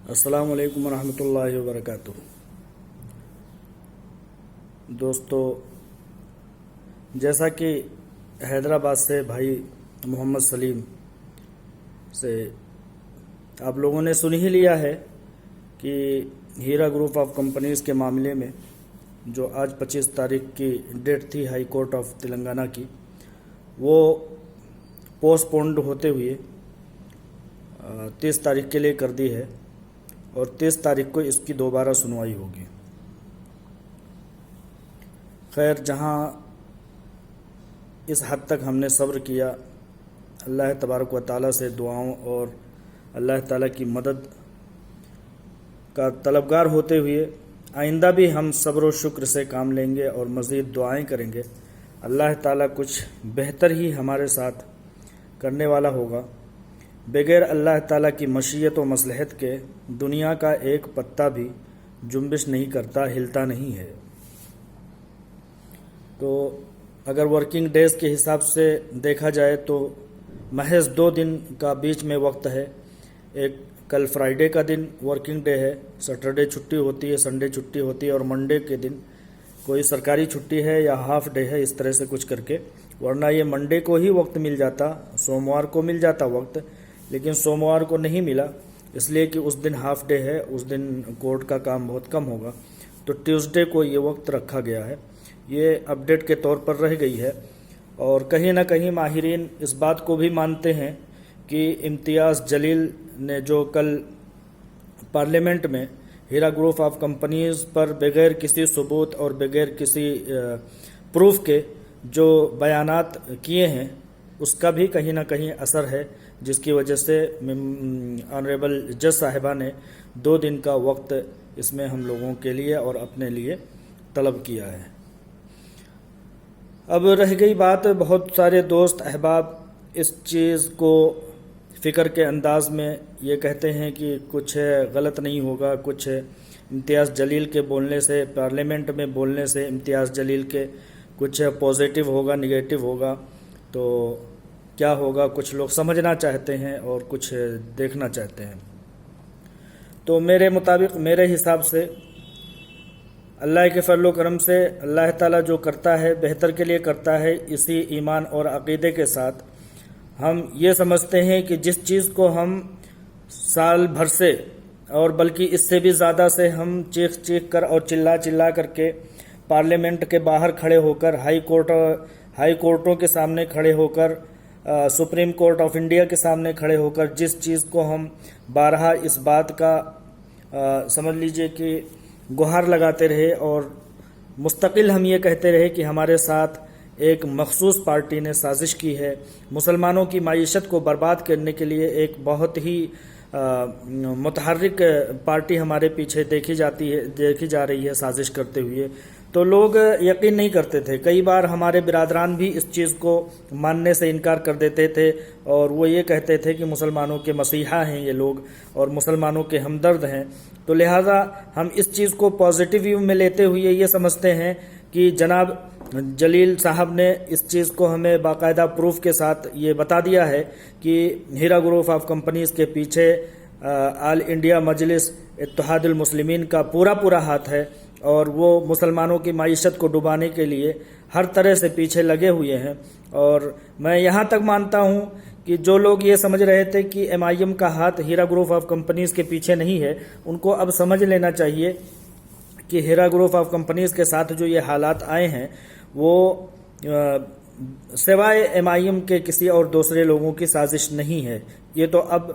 السلام علیکم ورحمۃ اللہ وبرکاتہ۔ دوستو، جیسا کہ حیدرآباد سے بھائی محمد سلیم سے آپ لوگوں نے سن ہی لیا ہے کہ ہیرا گروپ آف کمپنیز کے معاملے میں جو آج 25 تاریخ کی ڈیٹ تھی ہائی کورٹ آف تلنگانہ کی، وہ پوسٹ پونڈ ہوتے ہوئے 30 تاریخ کے لیے کر دی ہے اور 30 تاریخ کو اس کی دوبارہ سنوائی ہوگی۔ خیر، جہاں اس حد تک ہم نے صبر کیا، اللہ تبارک و تعالیٰ سے دعاؤں اور اللہ تعالیٰ کی مدد کا طلبگار ہوتے ہوئے آئندہ بھی ہم صبر و شکر سے کام لیں گے اور مزید دعائیں کریں گے۔ اللہ تعالیٰ کچھ بہتر ہی ہمارے ساتھ کرنے والا ہوگا۔ بغیر اللہ تعالیٰ کی مشیت و مصلحت کے دنیا کا ایک پتا بھی جنبش نہیں کرتا، ہلتا نہیں ہے۔ تو اگر ورکنگ ڈیز کے حساب سے دیکھا جائے تو محض 2 دن کا بیچ میں وقت ہے۔ ایک کل فرائیڈے کا دن ورکنگ ڈے ہے، سیٹرڈے چھٹی ہوتی ہے، سنڈے چھٹی ہوتی ہے اور منڈے کے دن کوئی سرکاری چھٹی ہے یا ہاف ڈے ہے، اس طرح سے کچھ کر کے، ورنہ یہ منڈے کو ہی وقت مل جاتا، سوموار کو مل جاتا وقت، لیکن سوموار کو نہیں ملا اس لیے کہ اس دن ہاف ڈے ہے، اس دن کورٹ کا کام بہت کم ہوگا، تو ٹیوزڈے کو یہ وقت رکھا گیا ہے۔ یہ اپڈیٹ کے طور پر رہ گئی ہے اور کہیں نہ کہیں ماہرین اس بات کو بھی مانتے ہیں کہ امتیاز جلیل نے جو کل پارلیمنٹ میں ہیرا گروپ آف کمپنیز پر بغیر کسی ثبوت اور بغیر کسی پروف کے جو بیانات کیے ہیں، اس کا بھی کہیں نہ کہیں اثر ہے، جس کی وجہ سے آنریبل جج صاحبہ نے 2 دن کا وقت اس میں ہم لوگوں کے لیے اور اپنے لیے طلب کیا ہے۔ اب رہ گئی بات، بہت سارے دوست احباب اس چیز کو فکر کے انداز میں یہ کہتے ہیں کہ کچھ غلط نہیں ہوگا، کچھ امتیاز جلیل کے بولنے سے، پارلیمنٹ میں بولنے سے امتیاز جلیل کے کچھ پازیٹیو ہوگا، نگیٹو ہوگا، تو کیا ہوگا، کچھ لوگ سمجھنا چاہتے ہیں اور کچھ دیکھنا چاہتے ہیں۔ تو میرے مطابق، میرے حساب سے، اللہ کے فضل و کرم سے اللہ تعالیٰ جو کرتا ہے بہتر کے لیے کرتا ہے۔ اسی ایمان اور عقیدے کے ساتھ ہم یہ سمجھتے ہیں کہ جس چیز کو ہم سال بھر سے اور بلکہ اس سے بھی زیادہ سے ہم چیخ چیخ کر اور چلا کر کے پارلیمنٹ کے باہر کھڑے ہو کر، ہائی کورٹوں کے سامنے کھڑے ہو کر، سپریم کورٹ آف انڈیا کے سامنے کھڑے ہو کر جس چیز کو ہم بارہا اس بات کا سمجھ لیجئے کہ گہار لگاتے رہے اور مستقل ہم یہ کہتے رہے کہ ہمارے ساتھ ایک مخصوص پارٹی نے سازش کی ہے، مسلمانوں کی معیشت کو برباد کرنے کے لیے ایک بہت ہی متحرک پارٹی ہمارے پیچھے دیکھی جا رہی ہے سازش کرتے ہوئے، تو لوگ یقین نہیں کرتے تھے۔ کئی بار ہمارے برادران بھی اس چیز کو ماننے سے انکار کر دیتے تھے اور وہ یہ کہتے تھے کہ مسلمانوں کے مسیحا ہیں یہ لوگ اور مسلمانوں کے ہمدرد ہیں، تو لہٰذا ہم اس چیز کو پازیٹیو ویو میں لیتے ہوئے یہ سمجھتے ہیں کہ جناب جلیل صاحب نے اس چیز کو ہمیں باقاعدہ پروف کے ساتھ یہ بتا دیا ہے کہ ہیرا گروپ آف کمپنیز کے پیچھے آل انڈیا مجلس اتحاد المسلمین کا پورا ہاتھ ہے اور وہ مسلمانوں کی معیشت کو ڈبانے کے لیے ہر طرح سے پیچھے لگے ہوئے ہیں۔ اور میں یہاں تک مانتا ہوں کہ جو لوگ یہ سمجھ رہے تھے کہ MIM کا ہاتھ ہیرا گروپ آف کمپنیز کے پیچھے نہیں ہے، ان کو اب سمجھ لینا چاہیے کہ ہیرا گروپ آف کمپنیز کے ساتھ جو یہ حالات آئے ہیں وہ سوائے MIM کے کسی اور دوسرے لوگوں کی سازش نہیں ہے۔ یہ تو اب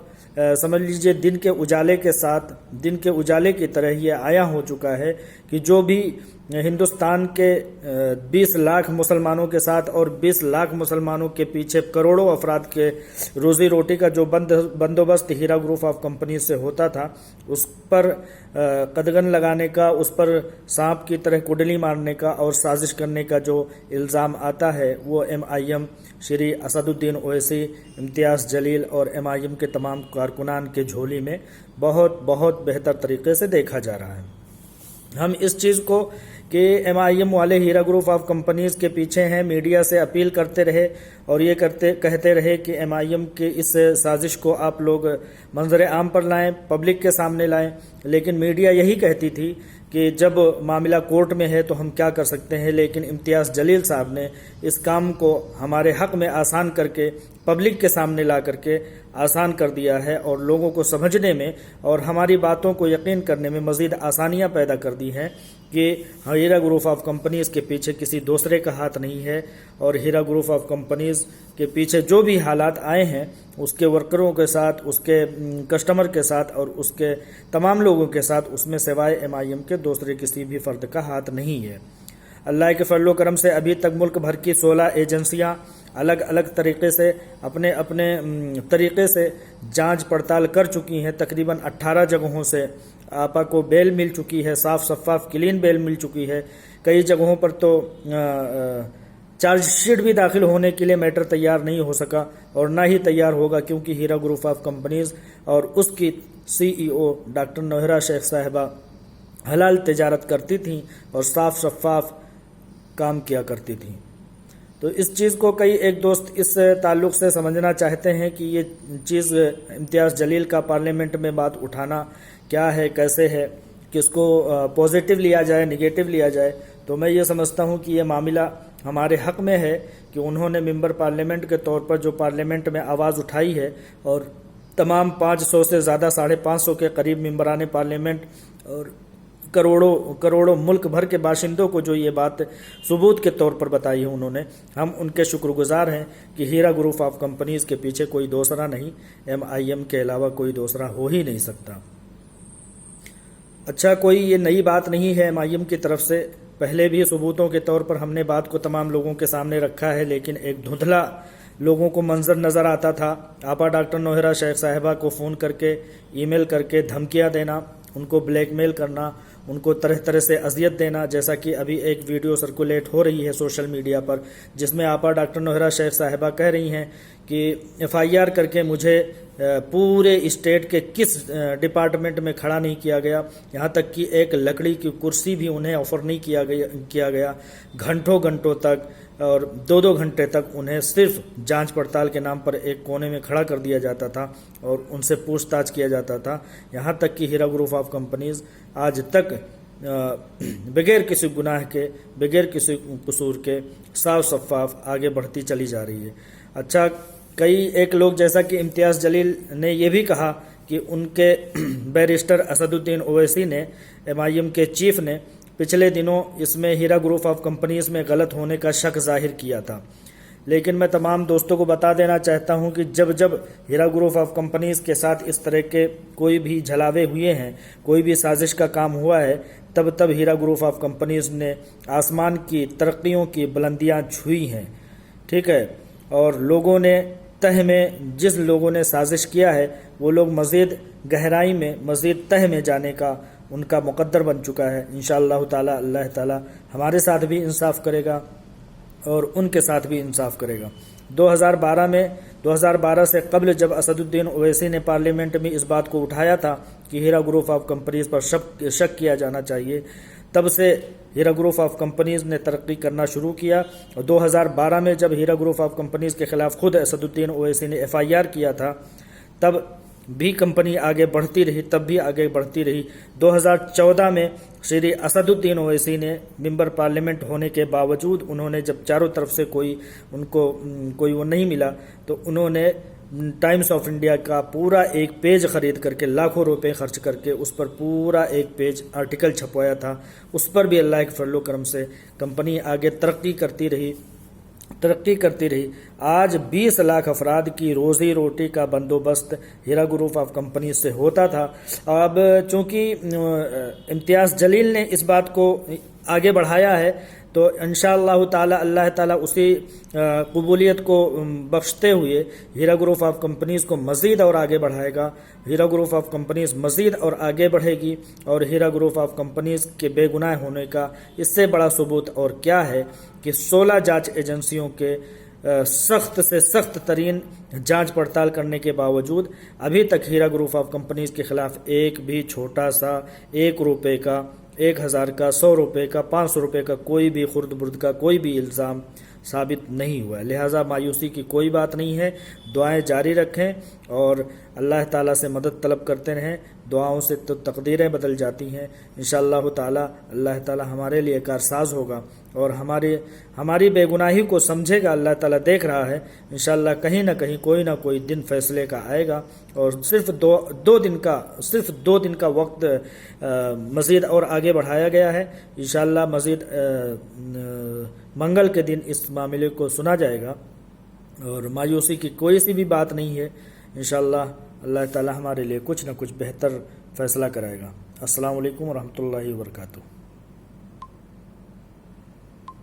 سمجھ لیجئے دن کے اجالے کے ساتھ، دن کے اجالے کی طرح یہ آیا ہو چکا ہے کہ جو بھی ہندوستان کے 20 لاکھ مسلمانوں کے ساتھ اور 20 لاکھ مسلمانوں کے پیچھے کروڑوں افراد کے روزی روٹی کا جو بندوبست ہیرا گروپ آف کمپنیز سے ہوتا تھا، اس پر قدغن لگانے کا، اس پر سانپ کی طرح کڈلی مارنے کا اور سازش کرنے کا جو الزام آتا ہے، وہ MIM، شری اسد الدین اویسی، امتیاز جلیل اور MIM کے تمام کارکنان کے جھولی میں بہت بہتر طریقے سے دیکھا جا رہا ہے۔ ہم اس چیز کو کہ MIM والے ہیرا گروپ آف کمپنیز کے پیچھے ہیں میڈیا سے اپیل کرتے رہے اور یہ کہتے رہے کہ MIM کی اس سازش کو آپ لوگ منظر عام پر لائیں، پبلک کے سامنے لائیں، لیکن میڈیا یہی کہتی تھی کہ جب معاملہ کورٹ میں ہے تو ہم کیا کر سکتے ہیں، لیکن امتیاز جلیل صاحب نے اس کام کو ہمارے حق میں آسان کر کے پبلک کے سامنے لا کر کے آسان کر دیا ہے، اور لوگوں کو سمجھنے میں اور ہماری باتوں کو یقین کرنے میں مزید آسانیاں پیدا کر دی ہیں کہ ہیرا گروپ آف کمپنیز کے پیچھے کسی دوسرے کا ہاتھ نہیں ہے، اور ہیرا گروپ آف کمپنیز کے پیچھے جو بھی حالات آئے ہیں اس کے ورکروں کے ساتھ، اس کے کسٹمر کے ساتھ اور اس کے تمام لوگوں کے ساتھ، اس میں سوائے MIM کے دوسرے کسی بھی فرد کا ہاتھ نہیں ہے۔ اللہ کے فضل و کرم سے ابھی تک ملک بھر کی 16 ایجنسیاں الگ الگ طریقے سے اپنے طریقے سے جانچ پڑتال کر چکی ہیں۔ تقریباً 18 جگہوں سے آپا کو بیل مل چکی ہے، صاف شفاف کلین بیل مل چکی ہے۔ کئی جگہوں پر تو چارج شیٹ بھی داخل ہونے کے لیے میٹر تیار نہیں ہو سکا، اور نہ ہی تیار ہوگا، کیونکہ ہیرا گروپ آف کمپنیز اور اس کی CEO ڈاکٹر نوہرا شیخ صاحبہ حلال تجارت کرتی تھیں اور صاف شفاف کام کیا کرتی تھیں۔ تو اس چیز کو کئی ایک دوست اس تعلق سے سمجھنا چاہتے ہیں کہ یہ چیز امتیاز جلیل کا پارلیمنٹ میں بات اٹھانا کیا ہے، کیسے ہے، کہ اس کو پازیٹیو لیا جائے، نگیٹو لیا جائے۔ تو میں یہ سمجھتا ہوں کہ یہ معاملہ ہمارے حق میں ہے کہ انہوں نے ممبر پارلیمنٹ کے طور پر جو پارلیمنٹ میں آواز اٹھائی ہے، اور تمام 500 سے زیادہ 550 کے قریب ممبران پارلیمنٹ اور کروڑوں ملک بھر کے باشندوں کو جو یہ بات ثبوت کے طور پر بتائی ہے انہوں نے، ہم ان کے شکر گزار ہیں کہ ہیرا گروپ آف کمپنیز کے پیچھے کوئی دوسرا نہیں، MIM کے علاوہ کوئی دوسرا ہو ہی نہیں سکتا۔ اچھا، کوئی یہ نئی بات نہیں ہے MIM کی طرف سے، پہلے بھی ثبوتوں کے طور پر ہم نے بات کو تمام لوگوں کے سامنے رکھا ہے، لیکن ایک دھندلا لوگوں کو منظر نظر آتا تھا۔ آپا ڈاکٹر نوہرا شیخ صاحبہ کو فون کر کے، ای میل کر کے دھمکیاں دینا، ان کو بلیک میل کرنا، ان کو طرح طرح سے اذیت دینا، جیسا کہ ابھی ایک ویڈیو سرکولیٹ ہو رہی ہے سوشل میڈیا پر، جس میں آپا ڈاکٹر نوہرا شیخ صاحبہ کہہ رہی ہیں کہ FIR کر کے مجھے پورے اسٹیٹ کے کس ڈپارٹمنٹ میں کھڑا نہیں کیا گیا، یہاں تک کہ ایک لکڑی کی کرسی بھی انہیں آفر نہیں کیا گیا، گھنٹوں تک اور 2 گھنٹے تک انہیں صرف جانچ پڑتال کے نام پر ایک کونے میں کھڑا کر دیا جاتا تھا اور ان سے پوچھ تاچھ کیا جاتا تھا، یہاں تک کہ ہیرا گروپ آف کمپنیز آج تک بغیر کسی گناہ کے، بغیر کسی قصور کے صاف شفاف آگے بڑھتی چلی جا رہی ہے۔ اچھا، کئی ایک لوگ جیسا کہ امتیاز جلیل نے یہ بھی کہا کہ ان کے بیرسٹر اسد الدین اویسی نے، MIM کے چیف نے، پچھلے دنوں اس میں ہیرا گروپ آف کمپنیز میں غلط ہونے کا شک ظاہر کیا تھا، لیکن میں تمام دوستوں کو بتا دینا چاہتا ہوں کہ جب ہیرا گروپ آف کمپنیز کے ساتھ اس طرح کے کوئی بھی جھلاوے ہوئے ہیں، کوئی بھی سازش کا کام ہوا ہے، تب ہیرا گروپ آف کمپنیز نے آسمان کی ترقیوں کی بلندیاں چھوئی ہیں، ٹھیک ہے، اور لوگوں نے تہ میں، جس لوگوں نے سازش کیا ہے وہ لوگ مزید گہرائی میں، مزید تہ میں جانے کا ان کا مقدر بن چکا ہے۔ انشاءاللہ تعالی اللہ تعالی ہمارے ساتھ بھی انصاف کرے گا اور ان کے ساتھ بھی انصاف کرے گا۔ 2012 سے قبل جب اسد الدین اویسی نے پارلیمنٹ میں اس بات کو اٹھایا تھا کہ ہیرا گروپ آف کمپنیز پر شک کیا جانا چاہیے، تب سے ہیرا گروپ آف کمپنیز نے ترقی کرنا شروع کیا، اور 2012 میں جب ہیرا گروپ آف کمپنیز کے خلاف خود اسد الدین اویسی نے FIR کیا تھا، تب بھی کمپنی آگے بڑھتی رہی، تب بھی آگے بڑھتی رہی۔ 2014 میں شری اسد الدین اویسی نے ممبر پارلیمنٹ ہونے کے باوجود انہوں نے جب چاروں طرف سے ان کو کوئی وہ نہیں ملا، تو انہوں نے ٹائمز آف انڈیا کا پورا ایک پیج خرید کر کے، لاکھوں روپے خرچ کر کے اس پر پورا ایک پیج آرٹیکل چھپوایا تھا۔ اس پر بھی اللہ کے فضل و کرم سے کمپنی آگے ترقی کرتی رہی۔ آج 20 لاکھ افراد کی روزی روٹی کا بندوبست ہیرا گروپ آف کمپنی سے ہوتا تھا۔ اب چونکہ امتیاز جلیل نے اس بات کو آگے بڑھایا ہے، تو انشاءاللہ تعالی اللہ تعالی اسی قبولیت کو بخشتے ہوئے ہیرا گروپ آف کمپنیز کو مزید اور آگے بڑھائے گا۔ ہیرا گروپ آف کمپنیز مزید اور آگے بڑھے گی، اور ہیرا گروپ آف کمپنیز کے بے گناہ ہونے کا اس سے بڑا ثبوت اور کیا ہے کہ 16 جانچ ایجنسیوں کے سخت سے سخت ترین جانچ پڑتال کرنے کے باوجود ابھی تک ہیرا گروپ آف کمپنیز کے خلاف ایک بھی چھوٹا سا 1 روپے کا، 1000 کا، 100 روپے کا، 500 روپے کا کوئی بھی خرد برد کا کوئی بھی الزام ثابت نہیں ہوا ہے، لہٰذا مایوسی کی کوئی بات نہیں ہے، دعائیں جاری رکھیں اور اللہ تعالیٰ سے مدد طلب کرتے رہیں، دعاؤں سے تو تقدیریں بدل جاتی ہیں، انشاءاللہ تعالیٰ اللہ تعالیٰ ہمارے لیے کارساز ہوگا اور ہماری بے گناہی کو سمجھے گا، اللہ تعالیٰ دیکھ رہا ہے، انشاءاللہ کہیں نہ کہیں کوئی نہ کوئی دن فیصلے کا آئے گا، اور صرف دو دن کا وقت مزید اور آگے بڑھایا گیا ہے، انشاءاللہ مزید منگل کے دن اس معاملے کو سنا جائے گا، اور مایوسی کی کوئی سی بھی بات نہیں ہے، انشاءاللہ اللہ تعالیٰ ہمارے لیے کچھ نہ کچھ بہتر فیصلہ کرائے گا۔ السلام علیکم ورحمۃ اللہ وبرکاتہ۔